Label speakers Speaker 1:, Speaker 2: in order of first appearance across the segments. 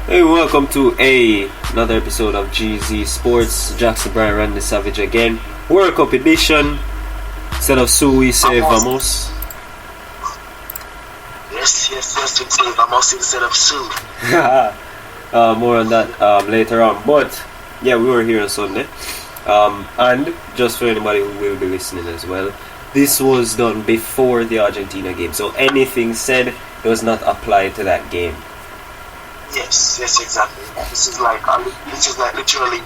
Speaker 1: Hey, welcome to another episode of GZ Sports. Jackson Bryan, Randy Savage again. World Cup edition. Instead of Sue, we say Vamos.
Speaker 2: Yes, we say Vamos instead of Sue.
Speaker 1: More on that later on. But yeah, we were here on Sunday. And just for anybody who will be listening as well, this was done before the Argentina game. So anything said does not apply to that game.
Speaker 2: Yes, exactly. This is like literally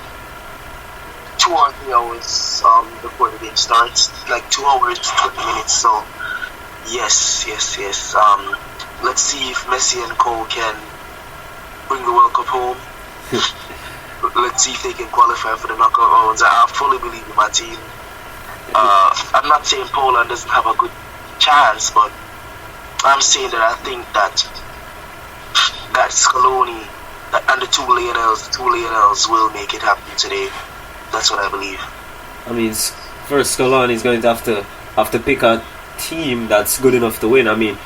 Speaker 2: 2 or 3 hours before the game starts. Like 2 hours, 20 minutes. So yes. Let's see if Messi and Cole can bring the World Cup home. Let's see if they can qualify for the knockout rounds. I fully believe in my team. I'm not saying Poland doesn't have a good chance, but I'm saying that I think that Scaloni and the two Lionels will make it happen today. That's what I believe.
Speaker 1: I mean, first Scaloni is going to have to pick a team that's good enough to win. I mean,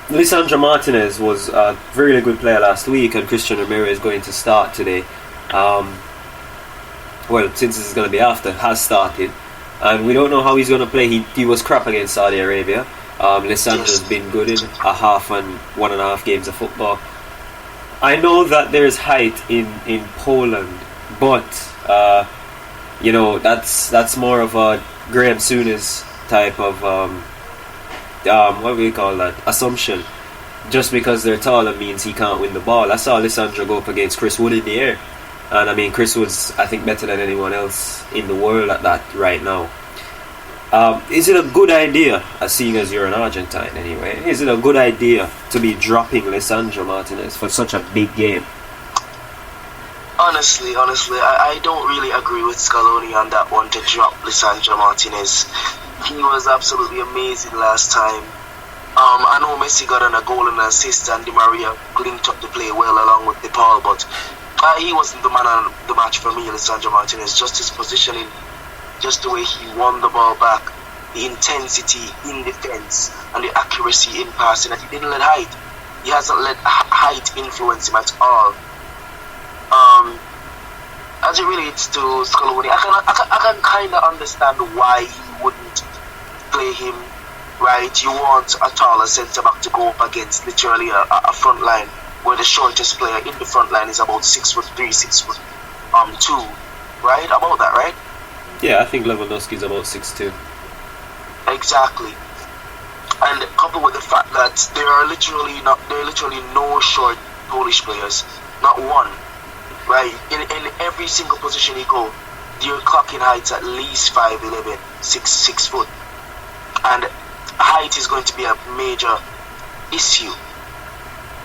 Speaker 1: Lisandro Martinez was a very good player last week, and Christian Ramirez is going to start today. Well, since this is going to be after, has started, and we don't know how he's going to play. He was crap against Saudi Arabia. Lisandro's been good in a half and 1.5 games of football. I know that there's height in Poland, but that's more of a Graham Souness type of what do we call that, assumption. Just because they're taller means he can't win the ball. I saw Lisandro go up against Chris Wood in the air, and I mean Chris Wood's I think better than anyone else in the world at that right now. Is it a good idea, seeing as you're an Argentine anyway, is it a good idea to be dropping Lisandro Martinez for such a big game?
Speaker 2: Honestly, I don't really agree with Scaloni on that one, to drop Lisandro Martinez. He was absolutely amazing last time. I know Messi got on a goal and an assist, and Di Maria linked up the play well along with DePaul, but he wasn't the man of the match for me, Lisandro Martinez. Just his positioning, just the way he won the ball back, the intensity in defense, and the accuracy in passing. And he didn't let height. He hasn't let height influence him at all. As it relates to Scaloni, I can kind of understand why he wouldn't play him. Right, you want a taller centre back to go up against literally a front line where the shortest player in the front line is about 6'3", 6'2", right? About that, right?
Speaker 1: Yeah, I think Lewandowski's about 6'2".
Speaker 2: Exactly. And coupled with the fact that there are literally no short Polish players, not one. Right? In every single position you go, you're clocking heights at least 5'11", 6 foot. And height is going to be a major issue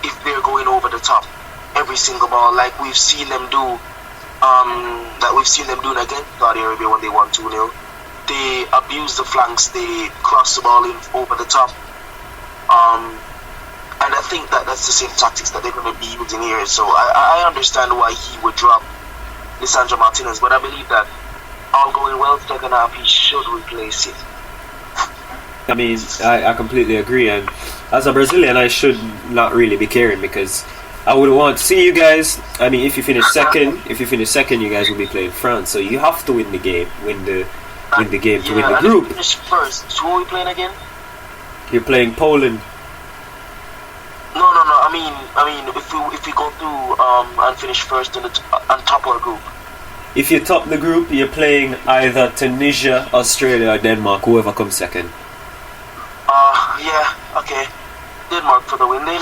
Speaker 2: if they're going over the top every single ball, like we've seen them do against Saudi Arabia when they won 2-0. They abuse the flanks, they cross the ball in over the top, and I think that's the same tactics that they're going to be using here. So I understand why he would drop Lisandro Martinez, but I believe that all going well, second half he should replace it.
Speaker 1: I mean, I completely agree, and as a Brazilian, I should not really be caring, because I would want to see you guys. I mean, if you finish second, you guys will be playing France, so you have to win the game, win the game to win the group.
Speaker 2: Finish first. Who are we playing again?
Speaker 1: You're playing Poland.
Speaker 2: No. I mean, if we go through and finish first on top of our group.
Speaker 1: If you top the group, you're playing either Tunisia, Australia, or Denmark. Whoever comes second.
Speaker 2: Yeah, okay. Denmark for the win then.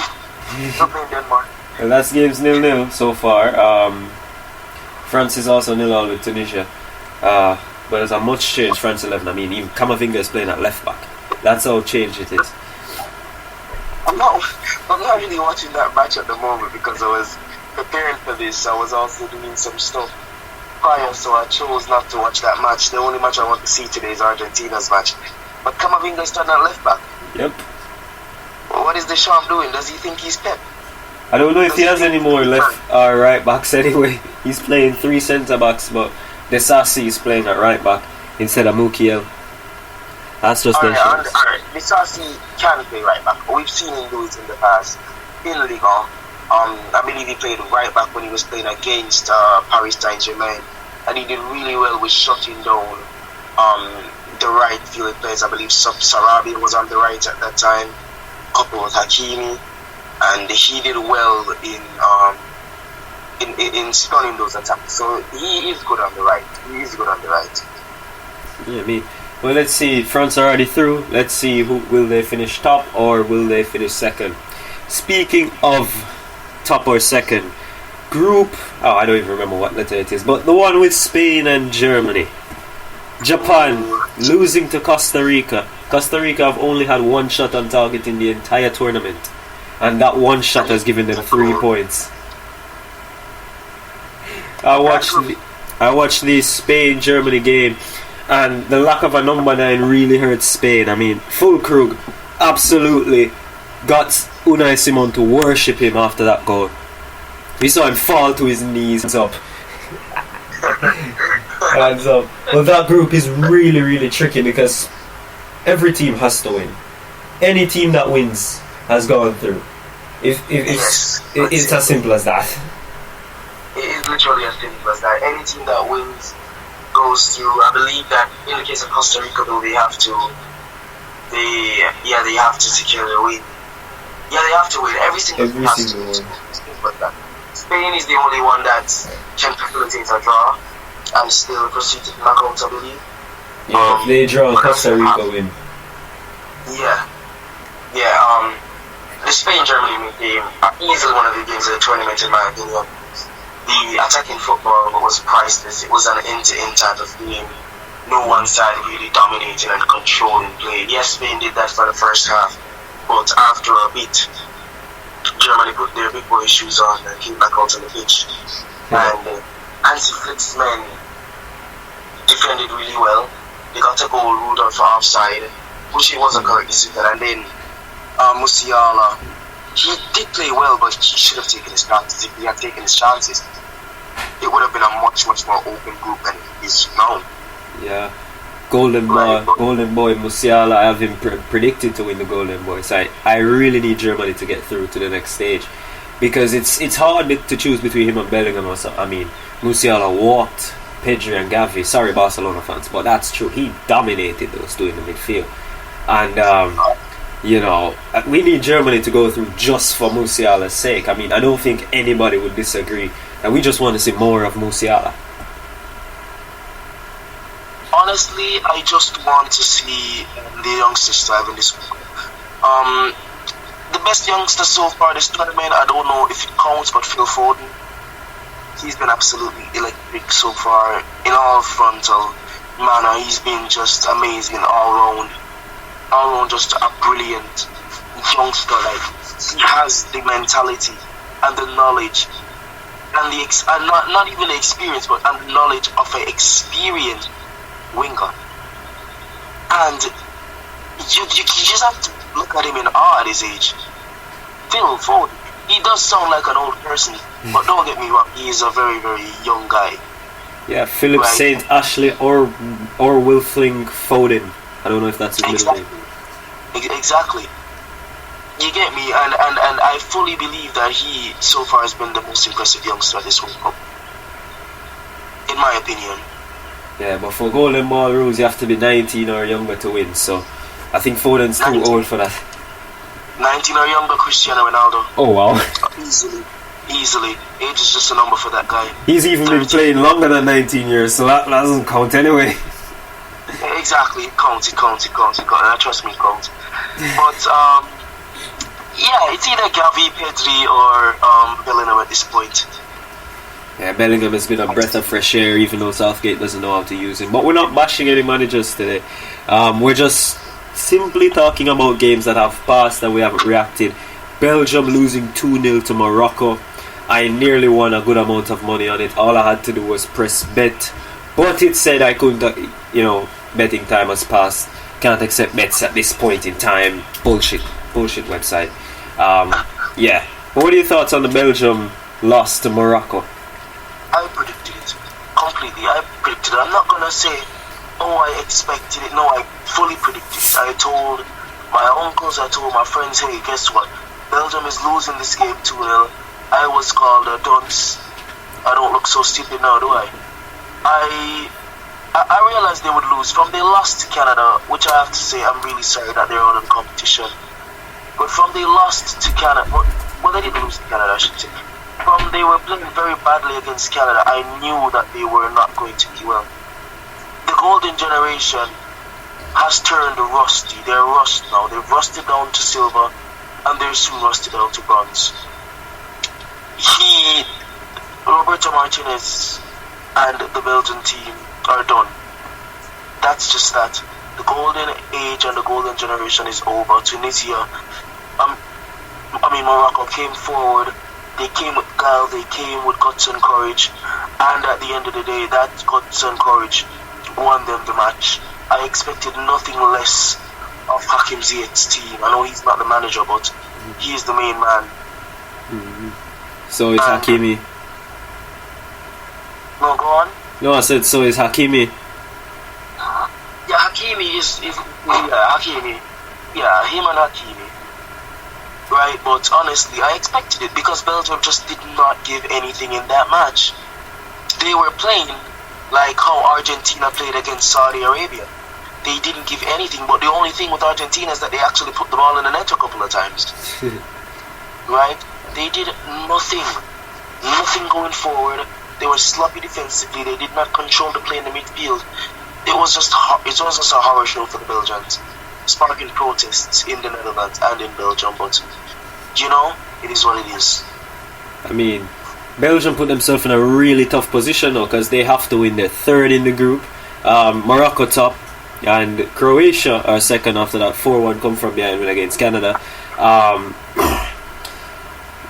Speaker 2: We're playing Denmark.
Speaker 1: Well, that's game's 0-0 so far. France is also 0-0 with Tunisia. But there's a much change, France 11. I mean, even Camavinga is playing at left back. That's how changed it is.
Speaker 2: I'm not really watching that match at the moment because I was preparing for this. I was also doing some stuff prior, so I chose not to watch that match. The only match I want to see today is Argentina's match. But Camavinga is starting at left back.
Speaker 1: Yep.
Speaker 2: Well, what is Deschamps doing? Does he think he's Pep?
Speaker 1: I don't know if he has any more left or right backs anyway. He's playing 3 centre backs, but Desassi is playing at right back instead of Mukiel. That's just
Speaker 2: Alright, Desassi can play right back. We've seen him do it in the past in LIGA. I believe he played right back when he was playing against Paris Saint-Germain, and he did really well with shutting down the right field players. I believe Sarabi was on the right at that time, coupled with Hakimi, and he did well in stunning those attacks. So he is good on the right.
Speaker 1: Yeah, me. Well, let's see. France are already through. Let's see who will they finish top or will they finish second. Speaking of top or second, group. Oh, I don't even remember what letter it is, but the one with Spain and Germany. Japan losing to Costa Rica. Costa Rica have only had one shot on target in the entire tournament, and that one shot has given them 3 points. I watched the Spain-Germany game, and the lack of a number 9 really hurt Spain. I mean, Fulkrug absolutely got Unai Simon to worship him after that goal. We saw him fall to his knees. Hands up. Hands up. Well, that group is really, really tricky because every team has to win. Any team that wins has gone through. It's as simple as that.
Speaker 2: It is literally as simple as that. Any team that wins goes through. I believe that in the case of Costa Rica, though, they have to secure the win. Yeah, they have to win every single one. Spain is the only one that can facilitate a draw and still proceed to the knockout, I believe.
Speaker 1: Yeah, if they draw, Costa Rica win.
Speaker 2: The Spain-Germany game, easily one of the games of the tournament, in my opinion. The attacking football was priceless. It was an end-to-end type of game. No one side really dominating and controlling play. Yes, Spain did that for the first half, but after a bit, Germany put their big boy shoes on and came back out on the pitch. And Hansi Flick's men defended really well. They got a goal ruled out for offside, which it was a correct decision. And then Musiala, he did play well, but he should have taken his chances. If he had taken his chances, it would have been a much, much more open group than it is now.
Speaker 1: Yeah. Golden Boy Musiala, I have him predicted to win the Golden Boy. So I really need Germany to get through to the next stage, because it's hard to choose between him and Bellingham. I mean, Musiala walked Pedri and Gavi. Sorry, Barcelona fans, but that's true. He dominated those two in the midfield, and we need Germany to go through just for Musiala's sake. I mean, I don't think anybody would disagree, and we just want to see more of Musiala.
Speaker 2: Honestly, I just want to see the youngsters thrive in this group. The best youngster so far this tournament, I don't know if it counts, but Phil Foden, he's been absolutely electric so far in all frontal manner. He's been just amazing all round, just a brilliant youngster. Like, he has the mentality and the knowledge and not even the experience, but and the knowledge of an experienced winger. And you just have to look at him in awe at his age. Phil Foden, he does sound like an old person, but don't get me wrong, he is a very, very young guy.
Speaker 1: Yeah, Philip Saint Ashley or Wilfling Foden. I don't know if that's his middle name.
Speaker 2: Exactly. You get me, and I fully believe that he so far has been the most impressive youngster at this World Cup, in my opinion.
Speaker 1: Yeah, but for Golden Ball rules, you have to be 19 or younger to win. So I think Foden's too old for that.
Speaker 2: 19 or younger, Cristiano Ronaldo.
Speaker 1: Oh wow!
Speaker 2: Easily. Age is just a number for that guy.
Speaker 1: He's even been playing longer than 19 years, so that doesn't count anyway.
Speaker 2: Exactly, it counts. And trust me, it counts. But it's either Gavi, Pedri, or Bellingham at this point.
Speaker 1: Yeah, Bellingham has been a breath of fresh air, even though Southgate doesn't know how to use him. But we're not bashing any managers today. We're just simply talking about games that have passed and we haven't reacted. Belgium losing 2-0 to Morocco. I nearly won a good amount of money on it. All I had to do was press bet, but it said I couldn't, betting time has passed. Can't accept bets at this point in time. Bullshit website. But what are your thoughts on the Belgium loss to Morocco?
Speaker 2: I predicted it completely. I'm not gonna say, I expected it. No, I fully predicted it. I told my uncles, I told my friends, hey, guess what? Belgium is losing this game 2-0. I was called a dunce. I don't look so stupid now, do I? I realized they would lose. From they lost to Canada, which I have to say I'm really sorry that they're out of the competition. But from they lost to Canada, well they didn't lose to Canada, I should say. From they were playing very badly against Canada, I knew that they were not going to do well. The golden generation has turned rusty. They're rust now. They've rusted down to silver, and they're soon rusted down to bronze. Roberto Martinez and the Belgian team are done. That's just that. The golden age and the golden generation is over. Tunisia, Morocco came forward. They came with guile, they came with guts and courage, and at the end of the day, that guts and courage won them the match. I expected nothing less of Hakim Ziyech's team. I know he's not the manager, but he is the main man.
Speaker 1: So is Hakimi.
Speaker 2: No, go on.
Speaker 1: No, I said so is Hakimi.
Speaker 2: Yeah, Hakimi is Hakimi. Yeah, him and Hakimi. Right, but honestly, I expected it because Belgium just did not give anything in that match. They were playing like how Argentina played against Saudi Arabia. They didn't give anything, but the only thing with Argentina is that they actually put the ball in the net a couple of times. Right? They did nothing. Nothing going forward. They were sloppy defensively. They did not control the play in the midfield. It was just a horror show for the Belgians, sparking protests in the Netherlands and in Belgium. But you know, it is what it is.
Speaker 1: I mean, Belgium put themselves in a really tough position now because they have to win their third in the group. Morocco top and Croatia are second after that 4-1 come from behind win against Canada.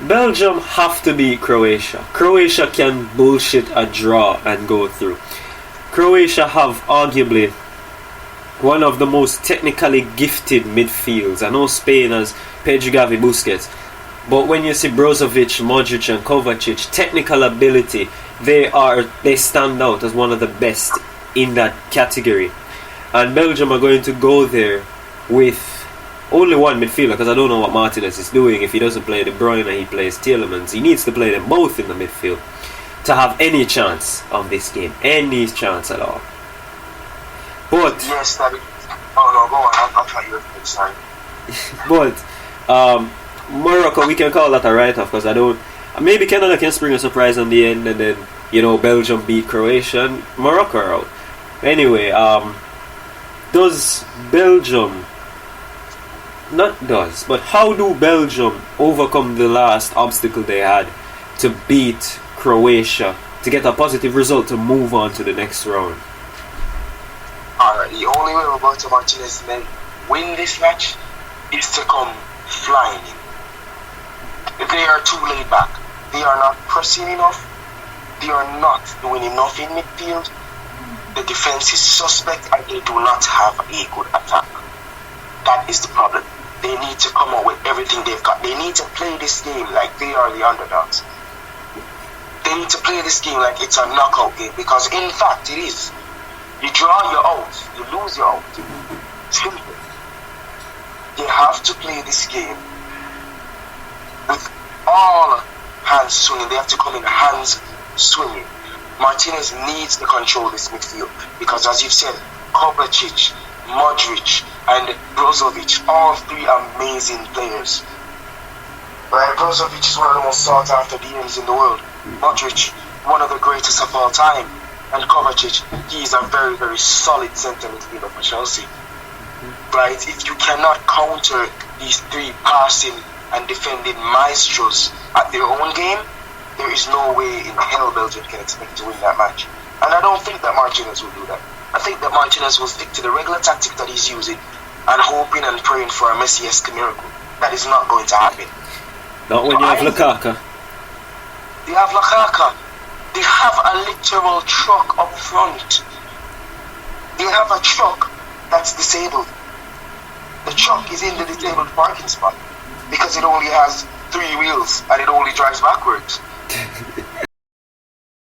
Speaker 1: Belgium have to beat Croatia. Croatia can bullshit a draw and go through. Croatia have arguably one of the most technically gifted midfields. I know Spain has Pedri, Gavi, Busquets, but when you see Brozovic, Modric and Kovacic, technical ability, they stand out as one of the best in that category. And Belgium are going to go there with only one midfielder, because I don't know what Martinez is doing. If he doesn't play De Bruyne and he plays Tielemans, he needs to play them both in the midfield to have any chance of this game, any chance at all. But
Speaker 2: yes, that is. Oh no, go on. I'll try you next time.
Speaker 1: But Morocco, we can call that a write-off because I don't. Maybe Canada can spring a surprise on the end, and then Belgium beat Croatia and Morocco are out. Anyway, does Belgium? Not does, but how do Belgium overcome the last obstacle they had to beat Croatia to get a positive result to move on to the next round?
Speaker 2: Alright, the only way Roberto Martinez may win this match is to come flying in. They are too laid back. They are not pressing enough. They are not doing enough in midfield. The defense is suspect and they do not have a good attack. That is the problem. They need to come out with everything they've got. They need to play this game like they are the underdogs. They need to play this game like it's a knockout game, because in fact it is. You draw, you're out. You lose, you're out. Simple. They have to play this game with all hands swinging. They have to come in hands swinging. Martinez needs to control this midfield because, as you've said, Kovacic, Modric and Brozovic, all three amazing players. Right, Brozovic is one of the most sought after DMs in the world. Modric, one of the greatest of all time. And Kovacic, he is a very, very solid centre midfielder for Chelsea. Right, if you cannot counter these three passing and defending maestros at their own game, there is no way in hell Belgium can expect to win that match. And I don't think that Martinez will do that. I think that Martinez will stick to the regular tactic that he's using and hoping and praying for a Messi-esque miracle. That is not going to happen.
Speaker 1: Not when you have Lukaku.
Speaker 2: They have Lukaku. They have a literal truck up front. They have a truck that's disabled. The truck is in the disabled parking spot because it only has 3 wheels and it only drives backwards.